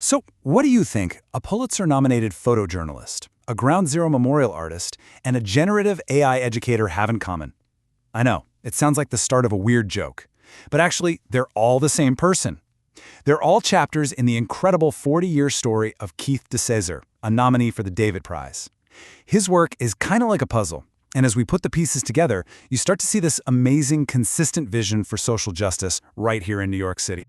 So, what do you think a Pulitzer-nominated photojournalist, a Ground Zero memorial artist, and a generative AI educator have in common? I know, it sounds like the start of a weird joke, but actually, they're all the same person. They're all chapters in the incredible 40-year story of Keith de Cesare, a nominee for the David Prize. His work is kind of like a puzzle, and as we put the pieces together, you start to see this amazing, consistent vision for social justice right here in New York City.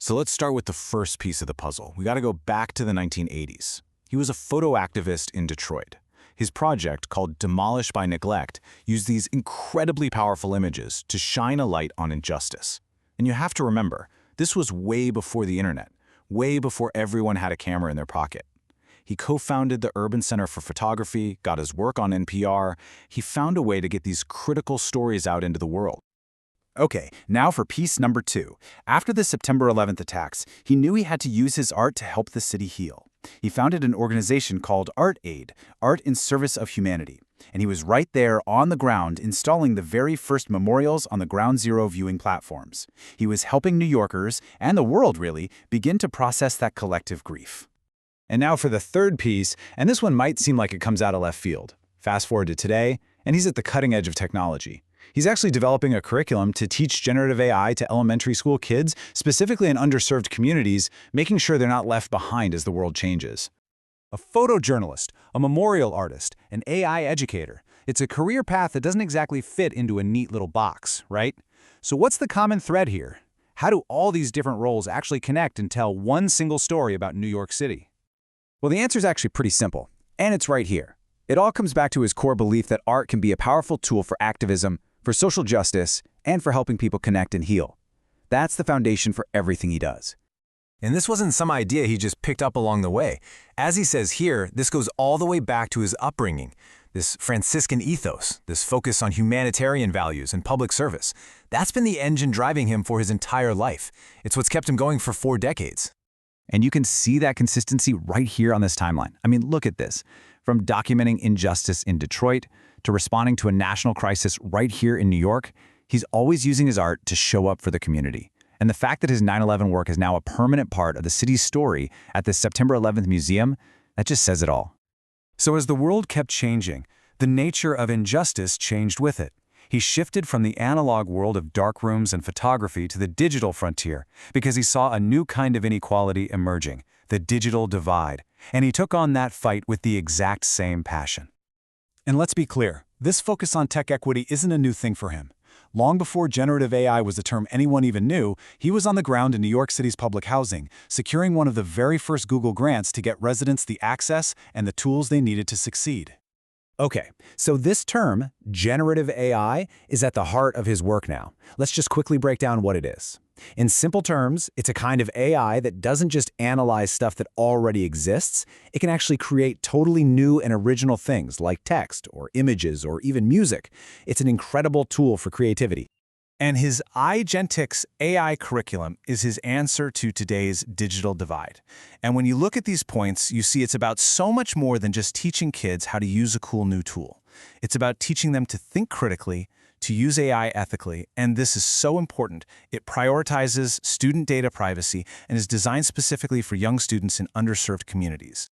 So let's start with the first piece of the puzzle. We got to go back to the 1980s. He was a photo activist in Detroit. His project, called Demolish by Neglect, used these incredibly powerful images to shine a light on injustice. And you have to remember, this was way before the internet, way before everyone had a camera in their pocket. He co-founded the Urban Center for Photography, got his work on NPR. He found a way to get these critical stories out into the world. Okay, now for piece number 2. After the September 11th attacks, he knew he had to use his art to help the city heal. He founded an organization called Art Aid, Art in Service of Humanity. And he was right there on the ground installing the very first memorials on the Ground Zero viewing platforms. He was helping New Yorkers, and the world really, begin to process that collective grief. And now for the third piece, and this one might seem like it comes out of left field. Fast forward to today, and he's at the cutting edge of technology. He's actually developing a curriculum to teach generative AI to elementary school kids, specifically in underserved communities, making sure they're not left behind as the world changes. A photojournalist, a memorial artist, an AI educator. It's a career path that doesn't exactly fit into a neat little box, right? So what's the common thread here? How do all these different roles actually connect and tell one single story about New York City? Well, the answer is actually pretty simple, and it's right here. It all comes back to his core belief that art can be a powerful tool for activism, for social justice, and for helping people connect and heal. That's the foundation for everything he does. And this wasn't some idea he just picked up along the way. As he says here, this goes all the way back to his upbringing, this Franciscan ethos, this focus on humanitarian values and public service. That's been the engine driving him for his entire life. It's what's kept him going for 4 decades. And you can see that consistency right here on this timeline. I mean, look at this. From documenting injustice in Detroit to responding to a national crisis right here in New York, he's always using his art to show up for the community. And the fact that his 9/11 work is now a permanent part of the city's story at the September 11th Museum, that just says it all. So as the world kept changing, the nature of injustice changed with it. He shifted from the analog world of darkrooms and photography to the digital frontier because he saw a new kind of inequality emerging, the digital divide, and he took on that fight with the exact same passion. And let's be clear, this focus on tech equity isn't a new thing for him. Long before generative AI was a term anyone even knew, he was on the ground in New York City's public housing, securing one of the very first Google grants to get residents the access and the tools they needed to succeed. Okay, so this term, generative AI, is at the heart of his work now. Let's just quickly break down what it is. In simple terms, it's a kind of AI that doesn't just analyze stuff that already exists, it can actually create totally new and original things like text or images or even music. It's an incredible tool for creativity. And his iGentix AI curriculum is his answer to today's digital divide. And when you look at these points, you see it's about so much more than just teaching kids how to use a cool new tool. It's about teaching them to think critically, to use AI ethically, and this is so important. It prioritizes student data privacy and is designed specifically for young students in underserved communities.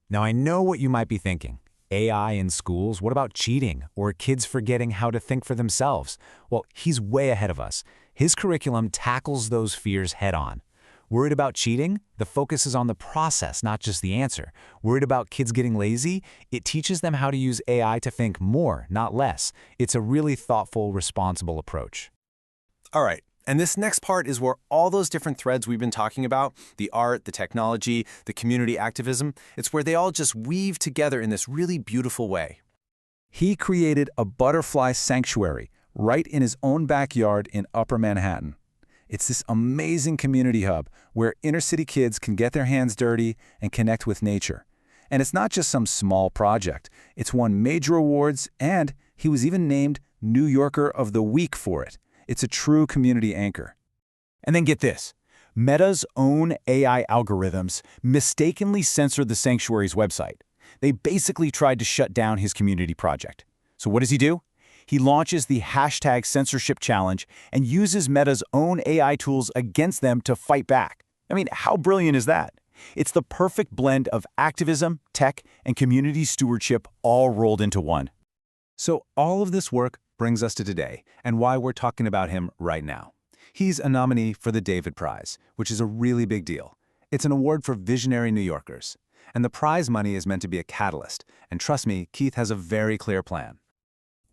Now I know what you might be thinking. AI in schools? What about cheating or kids forgetting how to think for themselves? Well, he's way ahead of us. His curriculum tackles those fears head-on. Worried about cheating? The focus is on the process, not just the answer. Worried about kids getting lazy? It teaches them how to use AI to think more, not less. It's a really thoughtful, responsible approach. All right. And this next part is where all those different threads we've been talking about, the art, the technology, the community activism, it's where they all just weave together in this really beautiful way. He created a butterfly sanctuary right in his own backyard in Upper Manhattan. It's this amazing community hub where inner-city kids can get their hands dirty and connect with nature. And it's not just some small project. It's won major awards, and he was even named New Yorker of the Week for it. It's a true community anchor. And then get this. Meta's own AI algorithms mistakenly censored the sanctuary's website. They basically tried to shut down his community project. So what does he do? He launches the #censorship challenge and uses Meta's own AI tools against them to fight back. I mean, how brilliant is that? It's the perfect blend of activism, tech, and community stewardship all rolled into one. So all of this work brings us to today and why we're talking about him right now. He's a nominee for the David Prize, which is a really big deal. It's an award for visionary New Yorkers. And the prize money is meant to be a catalyst. And trust me, Keith has a very clear plan.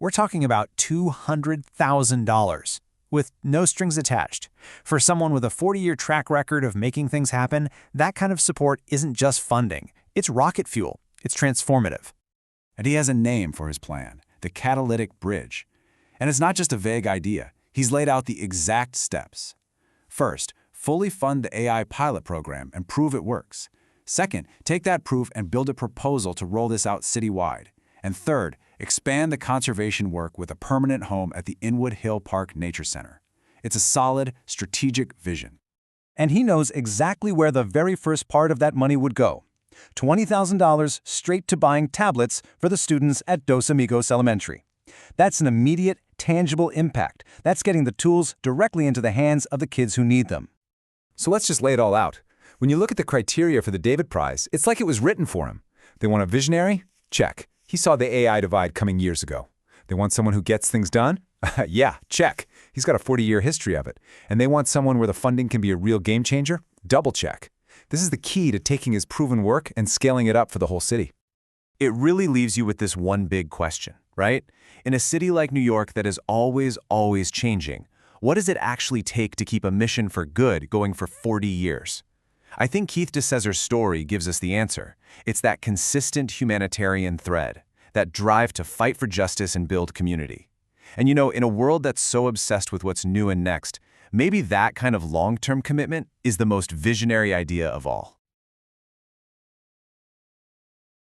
We're talking about $200,000 with no strings attached. For someone with a 40-year track record of making things happen, that kind of support isn't just funding. It's rocket fuel. It's transformative. And he has a name for his plan, the Catalytic Bridge. And it's not just a vague idea. He's laid out the exact steps. First, fully fund the AI pilot program and prove it works. Second, take that proof and build a proposal to roll this out citywide. And third, expand the conservation work with a permanent home at the Inwood Hill Park Nature Center. It's a solid, strategic vision. And he knows exactly where the very first part of that money would go. $20,000 straight to buying tablets for the students at Dos Amigos Elementary. That's an immediate, tangible impact. That's getting the tools directly into the hands of the kids who need them. So let's just lay it all out. When you look at the criteria for the David Prize, it's like it was written for him. They want a visionary? Check. He saw the AI divide coming years ago. They want someone who gets things done? Yeah, check. He's got a 40-year history of it. And they want someone where the funding can be a real game changer? Double check. This is the key to taking his proven work and scaling it up for the whole city. It really leaves you with this one big question, right? In a city like New York that is always changing, what does it actually take to keep a mission for good going for 40 years? I think Keith Cesare's story gives us the answer. It's that consistent humanitarian thread, that drive to fight for justice and build community. And you know, in a world that's so obsessed with what's new and next, maybe that kind of long-term commitment is the most visionary idea of all.